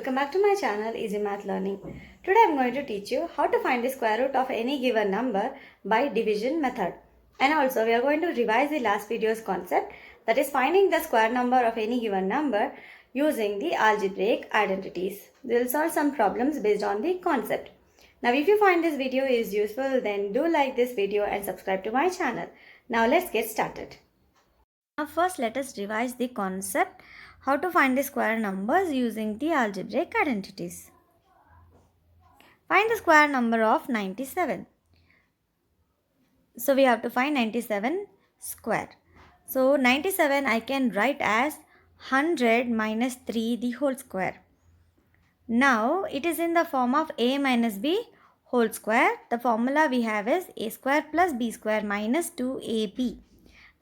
welcome back to my channel Easy Math Learning. Today I am going to teach you how to find the square root of any given number by division method. And also we are going to revise the last video's concept, that is finding the square number of any given number using the algebraic identities. We will solve some problems based on the concept. Now if you find this video is useful, then do like this video and subscribe to my channel. Now let's get started. Now first let us revise the concept how to find the square numbers using the algebraic identities. Find the square number of 97. So we have to find 97 square. So 97 I can write as 100 minus 3 the whole square. Now it is in the form of a minus b whole square. The formula we have is a square plus b square minus 2ab.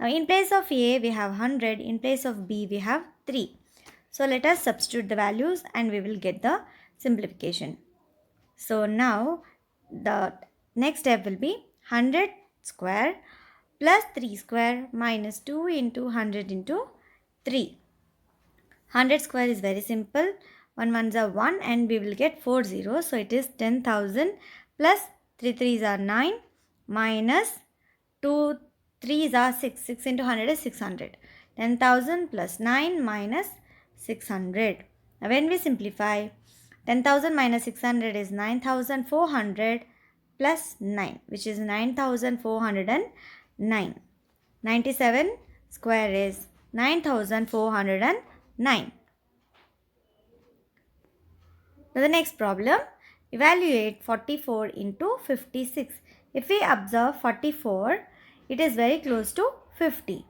Now in place of a we have 100, in place of b we have 3. So let us substitute the values and we will get the simplification. So now the next step will be 100 square plus 3 square minus 2 into 100 into 3. 100 square is very simple. 1 ones are 1 and we will get 4 zeros. So it is 10,000 plus 3 threes are 9 minus 2 3s are 6. 6 into 100 is 600. 10,000 plus 9 minus 600. Now when we simplify, 10,000 minus 600 is 9,400 plus 9, which is 9,409. 97 square is 9,409. Now the next problem, evaluate 44 into 56. If we observe 44, it is very close to 50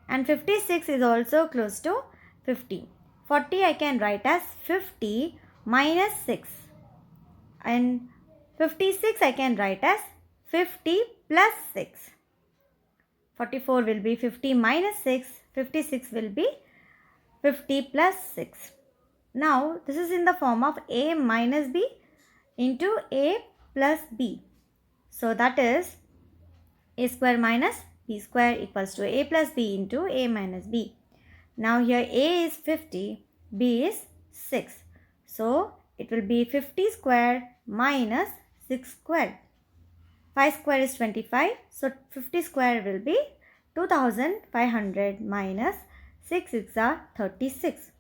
and 56 is also close to 50. 40 I can write as 50 minus 6 and 56 I can write as 50 plus 6. 44 will be 50 minus 6, 56 will be 50 plus 6. Now this is in the form of a minus b into a plus b. So that is a square minus b square equals to a plus b into a minus b. Now here a is 50, b is 6. So it will be 50 square minus 6 square. 5 square is 25. So 50 square will be 2500 minus 6 6 are 36.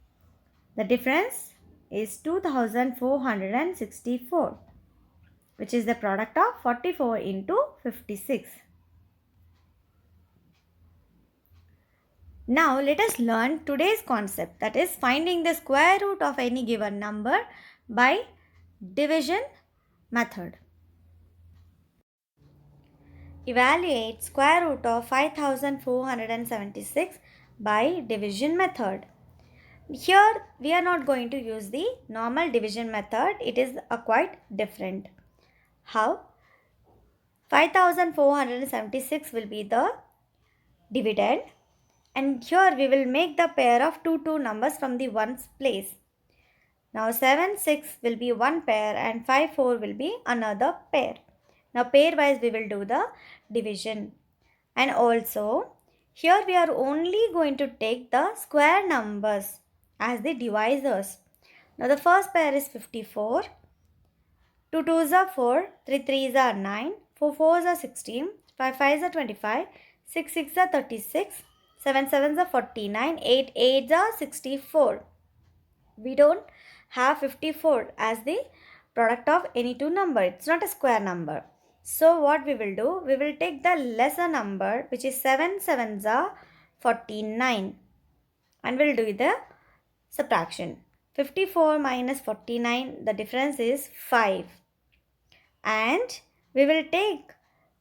The difference is 2464, which is the product of 44 into 56. Now let us learn today's concept, that is finding the square root of any given number by division method. Evaluate square root of 5476 by division method. Here we are not going to use the normal division method, it is quite different. How? 5476 will be the dividend. And here we will make the pair of two numbers from the ones place. Now 7, 6 will be one pair and 5, 4 will be another pair. Now pairwise we will do the division. And also here we are only going to take the square numbers as the divisors. Now the first pair is 54. 2 2s are 4, 3 3s are 9, 4 4s are 16, 5 5s are 25, 6 6 are 36. 7 7s are 49, 8 8s are 64. We don't have 54 as the product of any two number. It's not a square number. So what we will do, we will take the lesser number, which is 7 7s are 49, and we'll do the subtraction. 54 minus 49, the difference is 5. And we will take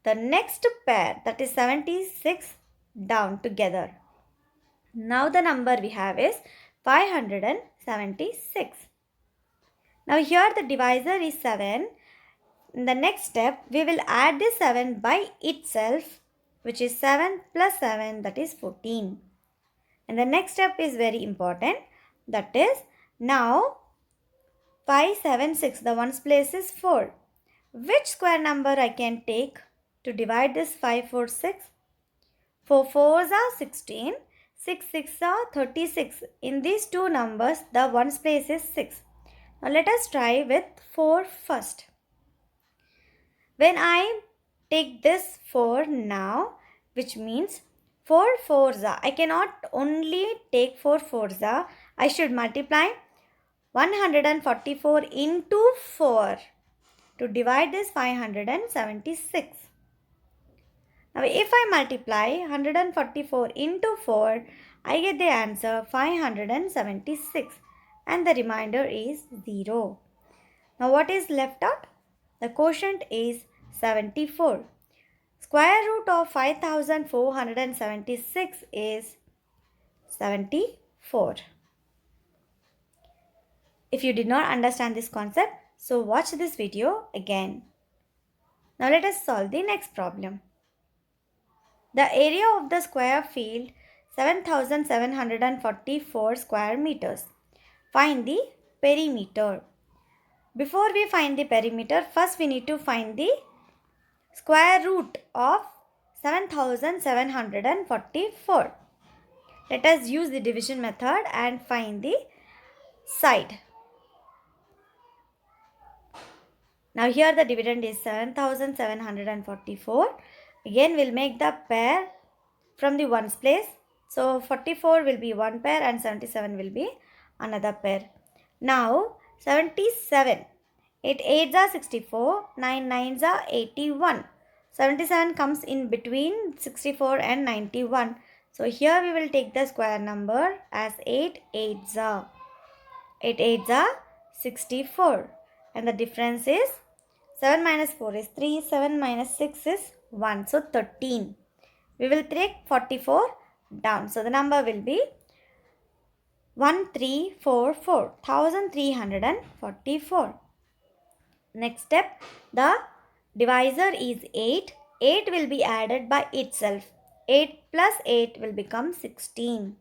the next pair, that is 76, down together. Now the number we have is 576. Now here the divisor is 7. In the next step we will add this 7 by itself, which is 7 plus 7, that is 14. And the next step is very important, that is now 576, the ones place is 4. Which square number I can take to divide this 546? 4 4s are 16, 6 6 are 36. In these two numbers, the ones place is 6. Now let us try with 4 first. When I take this 4 now, which means 4 fours are, I cannot only take 4 fours are, I should multiply 144 into 4 to divide this 576. Now if I multiply 144 into 4, I get the answer 576 and the remainder is 0. Now what is left out? The quotient is 74. Square root of 5476 is 74. If you did not understand this concept, so watch this video again. Now let us solve the next problem. The area of the square field 7744 square meters. Find the perimeter. Before we find the perimeter, first we need to find the square root of 7744. Let us use the division method and find the side. Now here the dividend is 7744. Again we'll make the pair from the ones place. So 44 will be one pair and 77 will be another pair. Now 77. 8 8s are 64, 9 9s are 81. 77 comes in between 64 and 91. So here we will take the square number as 8 8s are. 8 8s are 64. And the difference is 7 minus 4 is 3, 7 minus 6 is 1. So 13. We will take 44 down. So the number will be 1344. 1344. Next step, the divisor is 8. 8 will be added by itself. 8 plus 8 will become 16.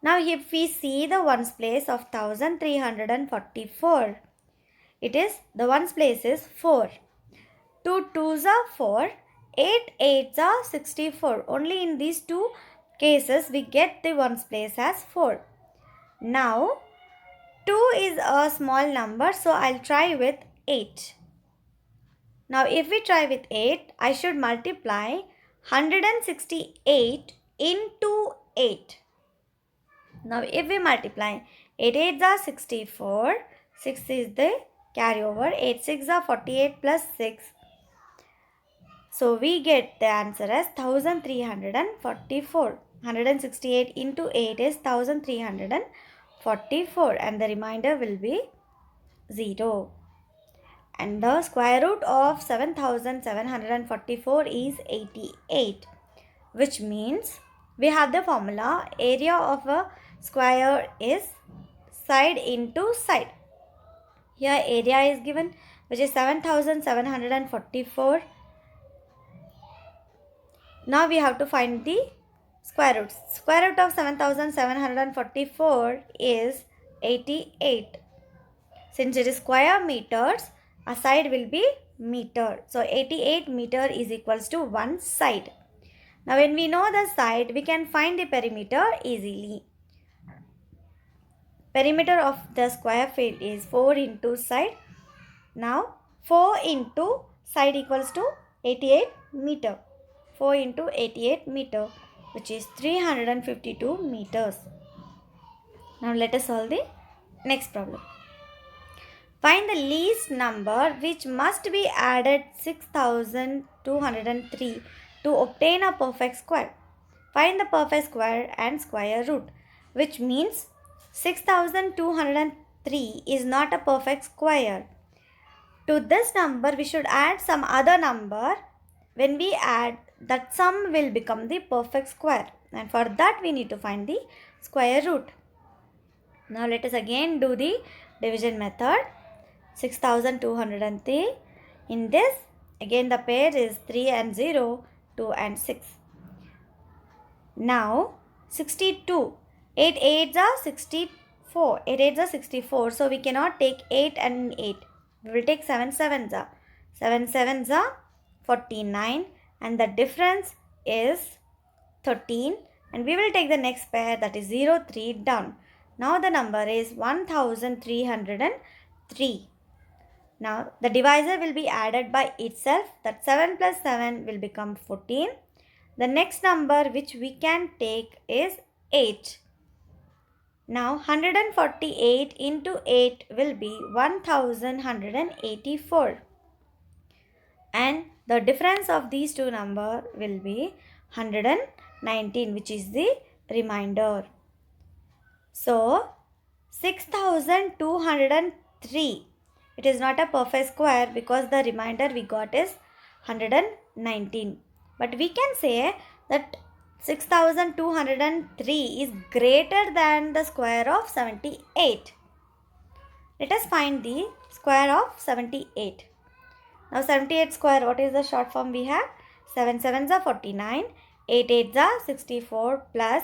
Now if we see the ones place of 1344, it is the ones place is 4. 2 2s are 4. 8 8s are 64. Only in these two cases we get the ones place as 4. Now 2 is a small number, so I'll try with 8. Now if we try with 8, I should multiply 168 into 8. Now if we multiply 8 8s are 64, 6 is the carryover, 8 6 are 48 plus 6. So we get the answer as 1344. 168 into 8 is 1344 and the remainder will be 0. And the square root of 7744 is 88, which means we have the formula area of a square is side into side. Here area is given, which is 7744. Now we have to find the square root. Square root of 7744 is 88. Since it is square meters, a side will be meter. So 88 meter is equals to one side. Now when we know the side, we can find the perimeter easily. Perimeter of the square field is 4 into side. Now 4 into side equals to 88 meter. 4 into 88 meter, which is 352 meters. Now let us solve the next problem. Find the least number which must be added 6203 to obtain a perfect square. Find the perfect square and square root, which means 6203 is not a perfect square. To this number we should add some other number. When we add, that sum will become the perfect square, and for that we need to find the square root. Now let us again do the division method. 6203. In this, again the pair is 3 and 0, 2 and 6. Now 62. 8 8s are 64. 8 8s are 64. So we cannot take 8 and 8. We will take 7 7s are. 7 7s are 49. And the difference is 13. And we will take the next pair, that is 0 3 down. Now the number is 1313. 3. Now the divisor will be added by itself. That 7 plus 7 will become 14. The next number which we can take is 8. Now 148 into 8 will be 1184. And the difference of these two numbers will be 119, which is the remainder. So 6203. It is not a perfect square because the remainder we got is 119. But we can say that 6203 is greater than the square of 78. Let us find the square of 78. Now 78 square, what is the short form we have? 7 sevens are 49, 8 eights are 64 plus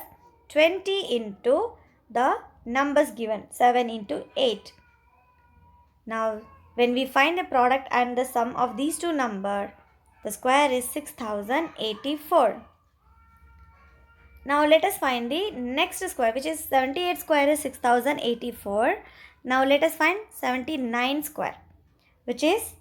20 into the numbers given, 7 into 8. Now when we find the product and the sum of these two numbers, the square is 6084. Now let us find the next square, which is 78 square is 6084. Now let us find 79 square, which is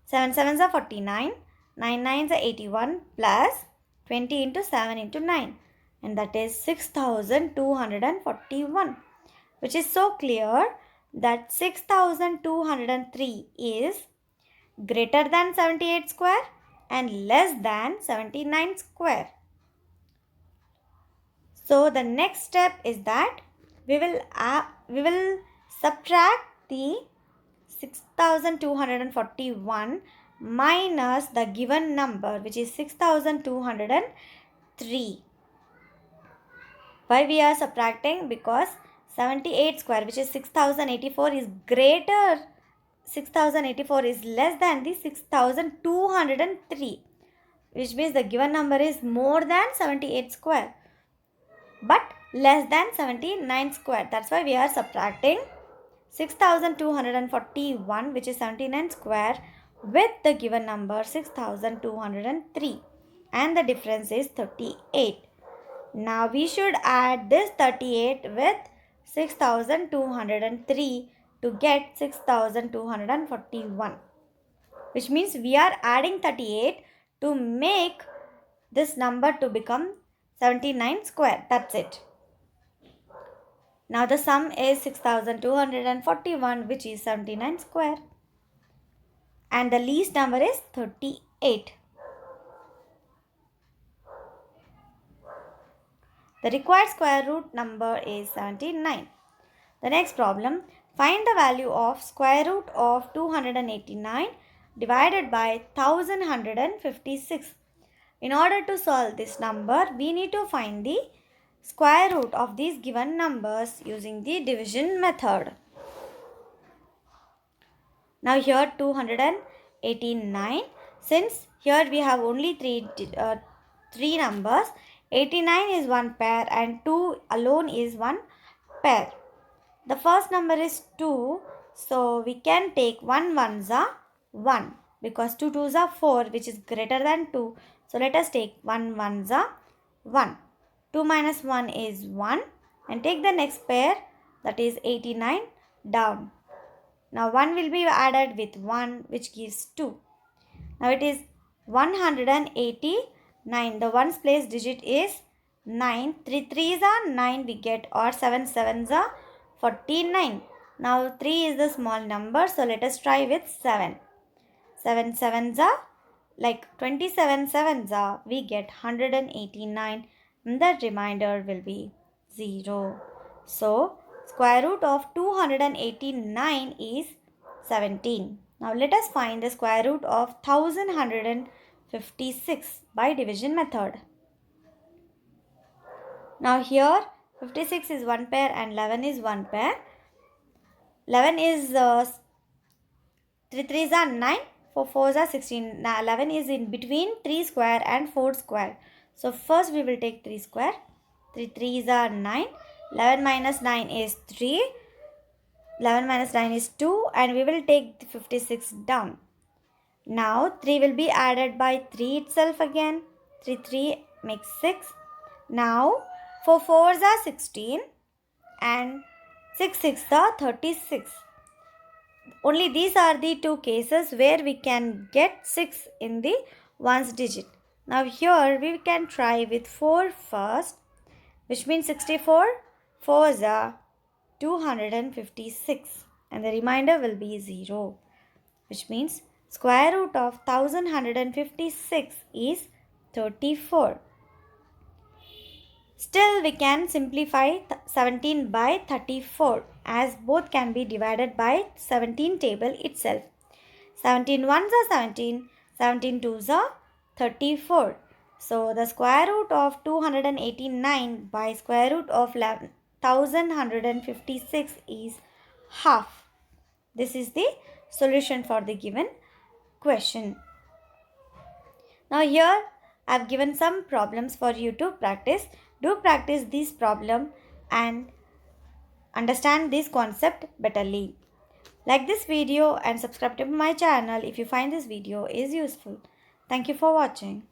7 sevens are 49, 9 nines are 81 plus 20 into 7 into 9, and that is 6241, which is so clear that 6203 is greater than 78 square and less than 79 square. So the next step is that we will subtract the 6241 minus the given number, which is 6203. Why we are subtracting? Because 78 square, which is 6084, is greater. 6084 is less than the 6203, which means the given number is more than 78 square but less than 79 square. That's why we are subtracting 6241, which is 79 square, with the given number 6203, and the difference is 38. Now we should add this 38 with 6203 to get 6241, which means we are adding 38 to make this number to become 79 square. That's it. Now the sum is 6241, which is 79 square, and the least number is 38. The required square root number is 79. The next problem, find the value of square root of 289 divided by 1156. In order to solve this number, we need to find the square root of these given numbers using the division method. Now here 289, since here we have only three numbers, 89 is one pair and 2 alone is one pair. The first number is 2, so we can take 1 ones are 1 because 2 twos are 4, which is greater than 2. So let us take 1 ones are 1. 2 minus 1 is 1, and take the next pair, that is 89 down. Now 1 will be added with 1, which gives 2. Now it is 189. The ones place digit is 9. 3 threes are 9 we get, or 7 sevens are 49. Now 3 is the small number, so let us try with 7. 7 sevens are like 27 sevens are, we get 189, and the remainder will be 0. So square root of 289 is 17. Now let us find the square root of 1156 by division method. Now here 56 is one pair and 11 is one pair. 11 is 3 threes are 9, 4 fours are 16. Now 11 is in between 3 square and 4 square. So first we will take 3 square. 3 threes are 9. 11 minus 9 is 3. 11 minus 9 is 2, and we will take the 56 down. Now 3 will be added by 3 itself again. 3 makes 6. Now 4 fours are 16 and 6 are 36. Only these are the two cases where we can get 6 in the ones digit. Now here we can try with 4 first, which means 64. 4s are 256 and the remainder will be 0, which means square root of 1156 is 34. Still, we can simplify 17 by 34 as both can be divided by 17 table itself. 17 ones are 17, 17 twos are 34. So, the square root of 289 by square root of 1156 is half. This is the solution for the given question. Now here I have given some problems for you to practice. Do practice this problem and understand this concept betterly. Like this video and subscribe to my channel if you find this video is useful. Thank you for watching.